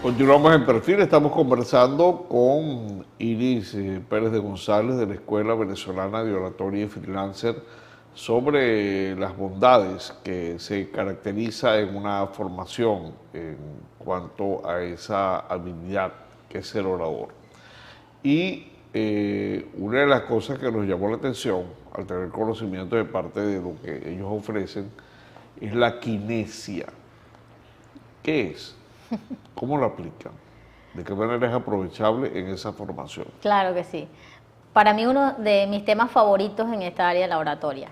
Continuamos en Perfil, estamos conversando con Iris Pérez de González de la Escuela Venezolana de Oratoria y Freelancer sobre las bondades que se caracteriza en una formación en cuanto a esa habilidad que es ser orador. Y una de las cosas que nos llamó la atención al tener conocimiento de parte de lo que ellos ofrecen es la kinesia. ¿Qué es? ¿Cómo lo aplican? ¿De qué manera es aprovechable en esa formación? Claro que sí. Para mí uno de mis temas favoritos en esta área es la oratoria.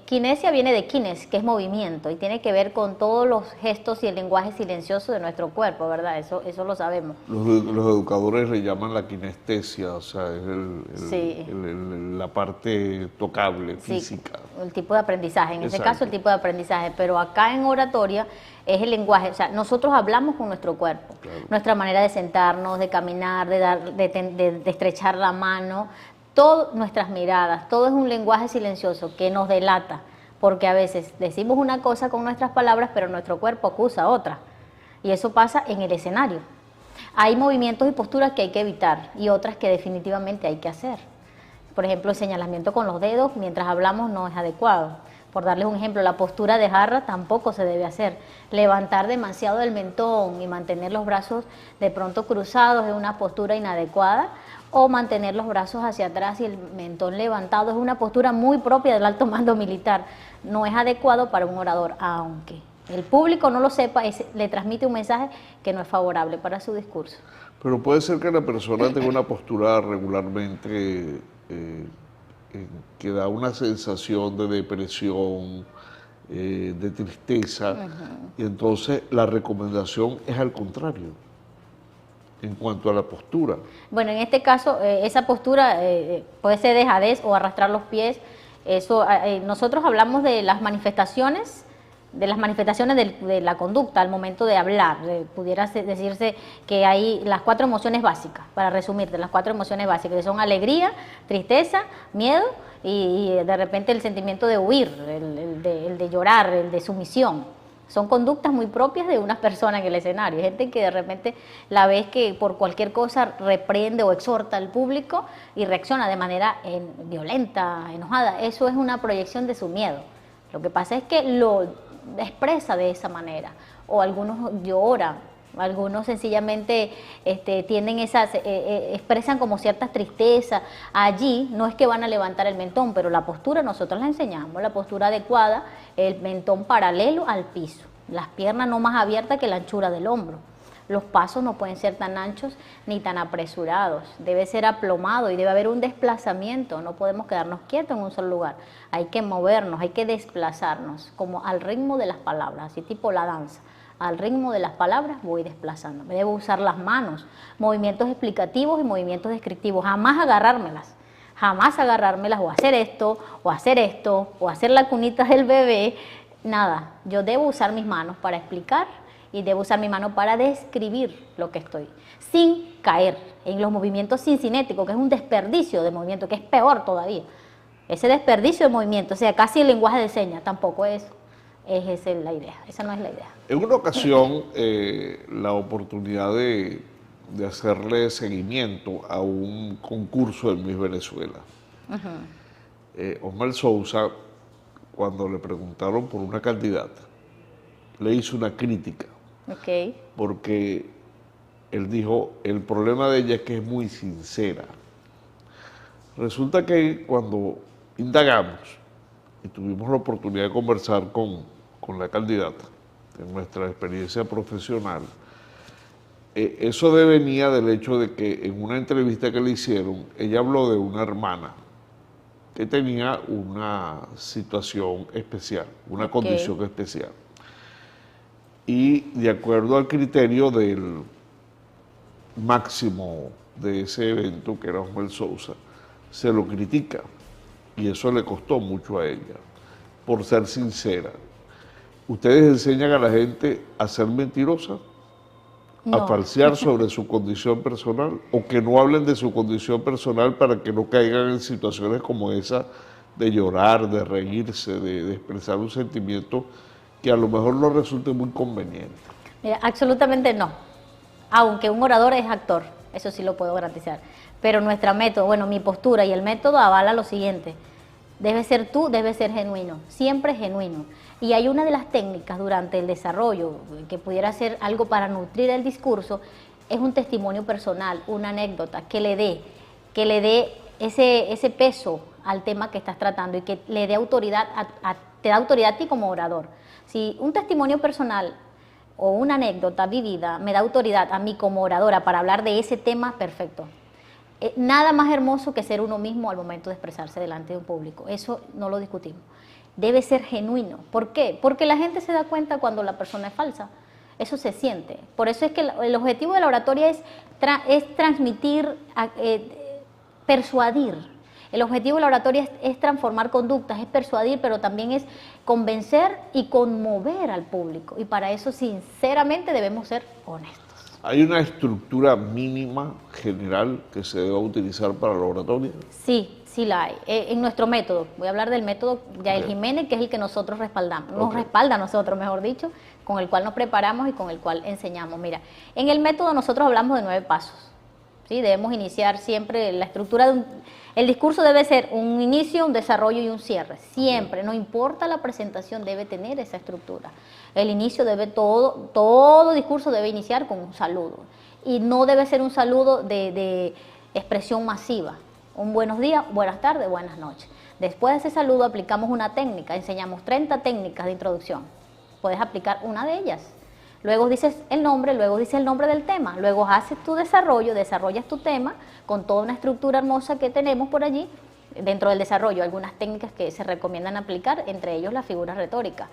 Kinesia viene de kines, que es movimiento, y tiene que ver con todos los gestos y el lenguaje silencioso de nuestro cuerpo, ¿verdad? Eso lo sabemos. Los educadores le llaman la kinestesia, o sea, es Sí. la parte tocable, Sí, física. el tipo de aprendizaje, en ese Exacto. caso el tipo de aprendizaje, pero acá en oratoria es el lenguaje, o sea, nosotros hablamos con nuestro cuerpo, Claro. nuestra manera de sentarnos, de caminar, de estrechar la mano, todas nuestras miradas, todo es un lenguaje silencioso que nos delata, porque a veces decimos una cosa con nuestras palabras, pero nuestro cuerpo acusa otra, y eso pasa en el escenario. Hay movimientos y posturas que hay que evitar y otras que definitivamente hay que hacer. Por ejemplo, el señalamiento con los dedos mientras hablamos no es adecuado. Por darles un ejemplo, la postura de jarra tampoco se debe hacer. Levantar demasiado el mentón y mantener los brazos de pronto cruzados es una postura inadecuada, o mantener los brazos hacia atrás y el mentón levantado es una postura muy propia del alto mando militar. No es adecuado para un orador, aunque el público no lo sepa, le transmite un mensaje que no es favorable para su discurso. Pero puede ser que la persona tenga una postura regularmente que da una sensación de depresión, de tristeza, y entonces la recomendación es al contrario, en cuanto a la postura. Bueno, en este caso, esa postura puede ser dejadez o arrastrar los pies. Eso, nosotros hablamos de las manifestaciones de la conducta al momento de hablar. Pudiera decirse que hay las 4 emociones básicas, para resumirte, las 4 emociones básicas, que son alegría, tristeza, miedo y de repente el sentimiento de huir, el de llorar, el de sumisión. Son conductas muy propias de una persona en el escenario. Hay gente que de repente la ves que por cualquier cosa reprende o exhorta al público y reacciona de manera violenta, enojada. Eso es una proyección de su miedo. Lo que pasa es que lo expresa de esa manera. O algunos lloran, algunos sencillamente tienen expresan como cierta tristeza. Allí no es que van a levantar el mentón, pero la postura nosotros la enseñamos, la postura adecuada, el mentón paralelo al piso, las piernas no más abiertas que la anchura del hombro. Los pasos no pueden ser tan anchos ni tan apresurados, debe ser aplomado y debe haber un desplazamiento, no podemos quedarnos quietos en un solo lugar, hay que movernos, hay que desplazarnos, como al ritmo de las palabras, así tipo la danza. Al ritmo de las palabras voy desplazándome. Debo usar las manos, movimientos explicativos y movimientos descriptivos. Jamás agarrármelas o hacer esto, o hacer esto, o hacer la cunita del bebé. Nada, yo debo usar mis manos para explicar y debo usar mi mano para describir lo que estoy, sin caer en los movimientos sincinéticos, que es un desperdicio de movimiento, que es peor todavía. Ese desperdicio de movimiento, o sea, casi el lenguaje de señas, tampoco es esa la idea, esa no es la idea. En una ocasión, la oportunidad de hacerle seguimiento a un concurso de Miss Venezuela. Osmel Sousa, cuando le preguntaron por una candidata, le hizo una crítica. Okay. Porque él dijo, el problema de ella es que es muy sincera. Resulta que cuando indagamos y tuvimos la oportunidad de conversar con la candidata, en nuestra experiencia profesional, eso devenía del hecho de que en una entrevista que le hicieron, ella habló de una hermana que tenía una situación especial, una condición especial. Y de acuerdo al criterio del máximo de ese evento, que era Osmel Sousa, se lo critica. Y eso le costó mucho a ella, por ser sincera. ¿Ustedes enseñan a la gente a ser mentirosa? No. ¿A falsear sobre su condición personal? ¿O que no hablen de su condición personal para que no caigan en situaciones como esa de llorar, de reírse, de expresar un sentimiento que a lo mejor no resulte muy conveniente? Mira, absolutamente no. aunque un orador es actor, eso sí lo puedo garantizar. Pero nuestro método, bueno, mi postura y el método avala lo siguiente: debe ser tú, debe ser genuino, siempre genuino. Y hay una de las técnicas durante el desarrollo que pudiera ser algo para nutrir el discurso, es un testimonio personal, una anécdota que le dé ese peso al tema que estás tratando y que le dé autoridad, te da autoridad a ti como orador. Si un testimonio personal o una anécdota vivida me da autoridad a mí como oradora para hablar de ese tema, perfecto. Nada más hermoso que ser uno mismo al momento de expresarse delante de un público, eso no lo discutimos. Debe ser genuino. ¿Por qué? Porque la gente se da cuenta cuando la persona es falsa. Eso se siente. Por eso es que el objetivo de la oratoria es transmitir, persuadir. El objetivo de la oratoria es transformar conductas, es persuadir, pero también es convencer y conmover al público. Y para eso, sinceramente, debemos ser honestos. ¿Hay una estructura mínima general que se deba utilizar para la oratoria? Sí, sí la hay. En nuestro método, voy a hablar del método Yael Jiménez, que es el que nosotros respaldamos, nos respalda a nosotros, mejor dicho, con el cual nos preparamos y con el cual enseñamos. Mira, en el método nosotros hablamos de 9 pasos. ¿Sí? Debemos iniciar siempre la estructura de el discurso debe ser un inicio, un desarrollo y un cierre. Siempre, no importa la presentación, debe tener esa estructura. El inicio todo discurso debe iniciar con un saludo. Y no debe ser un saludo de expresión masiva. Un buenos días, buenas tardes, buenas noches. Después de ese saludo aplicamos una técnica, enseñamos 30 técnicas de introducción. Puedes aplicar una de ellas. Luego dices el nombre del tema, luego haces tu desarrollo, desarrollas tu tema con toda una estructura hermosa que tenemos por allí. Dentro del desarrollo, algunas técnicas que se recomiendan aplicar, entre ellos la figura retórica.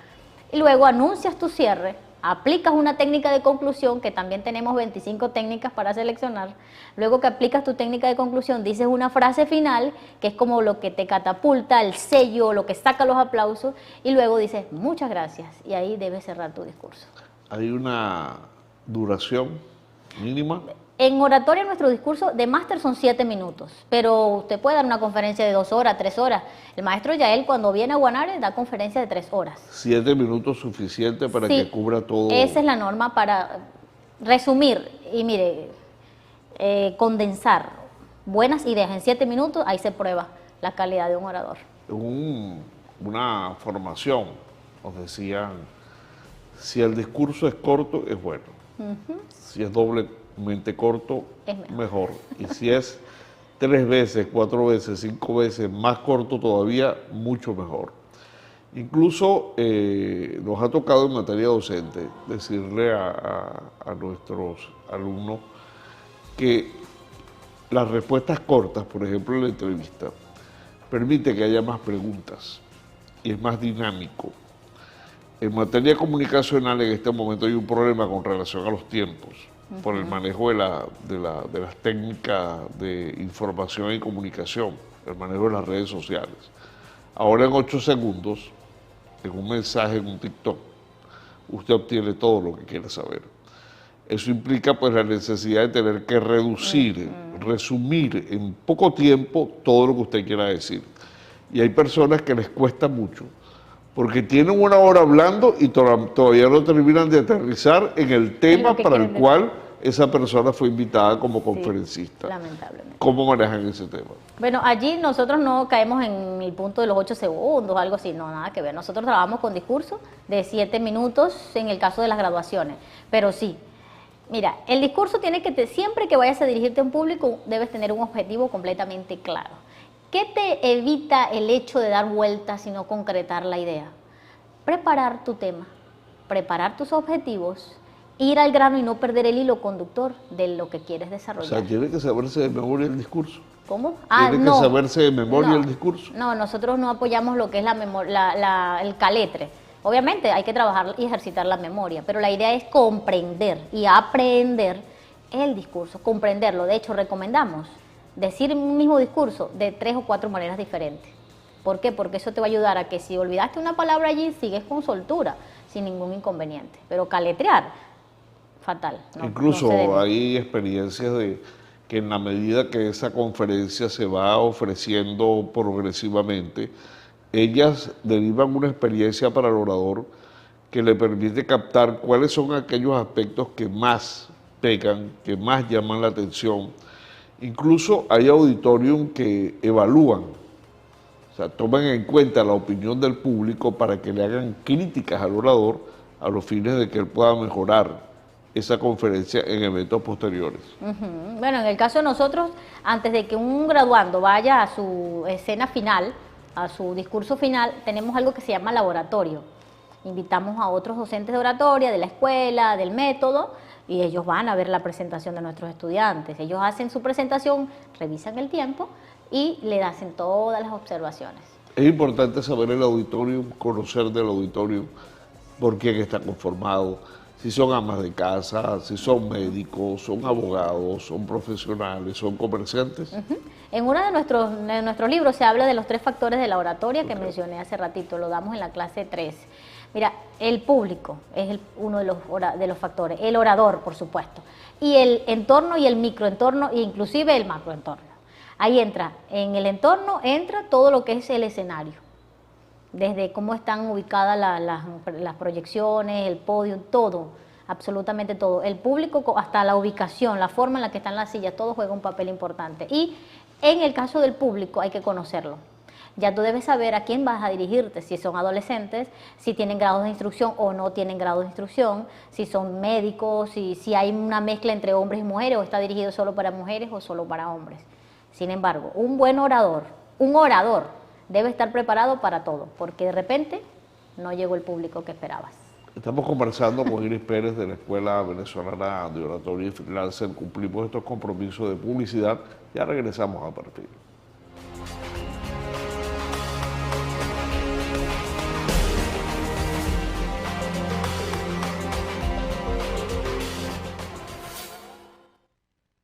Y luego anuncias tu cierre, aplicas una técnica de conclusión, que también tenemos 25 técnicas para seleccionar. Luego que aplicas tu técnica de conclusión, dices una frase final, que es como lo que te catapulta, el sello, lo que saca los aplausos, y luego dices muchas gracias, y ahí debes cerrar tu discurso. ¿Hay una duración mínima? En oratoria nuestro discurso de máster son 7 minutos, pero usted puede dar una conferencia de 2 horas, 3 horas. El maestro Yael cuando viene a Guanare da conferencia de 3 horas. 7 minutos suficiente para que cubra todo. Esa es la norma para resumir y mire, condensar buenas ideas en 7 minutos, ahí se prueba la calidad de un orador. Una formación nos decían, si el discurso es corto, es bueno. Si es doblemente corto, es mejor. Y si es 3 veces, 4 veces, 5 veces más corto todavía, mucho mejor. Incluso nos ha tocado en materia docente decirle a nuestros alumnos que las respuestas cortas, por ejemplo en la entrevista, permite que haya más preguntas y es más dinámico. En materia comunicacional en este momento hay un problema con relación a los tiempos, por el manejo de las técnicas de información y comunicación, el manejo de las redes sociales. Ahora en 8 segundos, en un mensaje, en un TikTok, usted obtiene todo lo que quiere saber. Eso implica pues la necesidad de tener que reducir, resumir en poco tiempo todo lo que usted quiera decir. Y hay personas que les cuesta mucho, porque tienen 1 hora hablando y todavía no terminan de aterrizar en el tema para el cual esa persona fue invitada como conferencista. Lamentablemente. ¿Cómo manejan ese tema? Bueno, allí nosotros no caemos en el punto de los 8 segundos, algo así, no, nada que ver. Nosotros trabajamos con discursos de 7 minutos en el caso de las graduaciones, pero sí. Mira, el discurso tiene que, siempre que vayas a dirigirte a un público, debes tener un objetivo completamente claro. ¿Qué te evita el hecho de dar vueltas y no concretar la idea? Preparar tu tema, preparar tus objetivos, ir al grano y no perder el hilo conductor de lo que quieres desarrollar. O sea, tiene que saberse de memoria el discurso. ¿Cómo? ¿Tiene que saberse de memoria el discurso? No, nosotros no apoyamos lo que es el caletre. Obviamente hay que trabajar y ejercitar la memoria, pero la idea es comprender y aprender el discurso, comprenderlo. De hecho, recomendamos decir un mismo discurso de 3 o 4 maneras diferentes. ¿Por qué? Porque eso te va a ayudar a que si olvidaste una palabra allí, sigues con soltura, sin ningún inconveniente. Pero caletrear, fatal. Incluso hay experiencias de que en la medida que esa conferencia se va ofreciendo progresivamente, ellas derivan una experiencia para el orador que le permite captar cuáles son aquellos aspectos que más pegan, que más llaman la atención. Incluso hay auditorium que evalúan, o sea, toman en cuenta la opinión del público para que le hagan críticas al orador a los fines de que él pueda mejorar esa conferencia en eventos posteriores. Bueno, en el caso de nosotros, antes de que un graduando vaya a su escena final, a su discurso final, tenemos algo que se llama laboratorio. Invitamos a otros docentes de oratoria, de la escuela, del método, y ellos van a ver la presentación de nuestros estudiantes. Ellos hacen su presentación, revisan el tiempo y le hacen todas las observaciones. Es importante saber el auditorio, conocer del auditorio, por quién está conformado, si son amas de casa, si son médicos, son abogados, son profesionales, son comerciantes. En uno de nuestros libros se habla de los 3 factores de la oratoria que mencioné hace ratito, lo damos en la clase 3. Mira, el público es uno de los factores, el orador, por supuesto, y el entorno y el microentorno, e inclusive el macroentorno. Ahí en el entorno entra todo lo que es el escenario, desde cómo están ubicadas las proyecciones, el podio, todo, absolutamente todo. El público hasta la ubicación, la forma en la que están las sillas, todo juega un papel importante. Y en el caso del público hay que conocerlo. Ya tú debes saber a quién vas a dirigirte, si son adolescentes, si tienen grados de instrucción o no tienen grados de instrucción, si son médicos, si hay una mezcla entre hombres y mujeres o está dirigido solo para mujeres o solo para hombres. Sin embargo, un orador, debe estar preparado para todo, porque de repente no llegó el público que esperabas. Estamos conversando con Iris Pérez de la Escuela Venezolana de Oratoria y Freelancer. Cumplimos estos compromisos de publicidad. Ya regresamos a partir.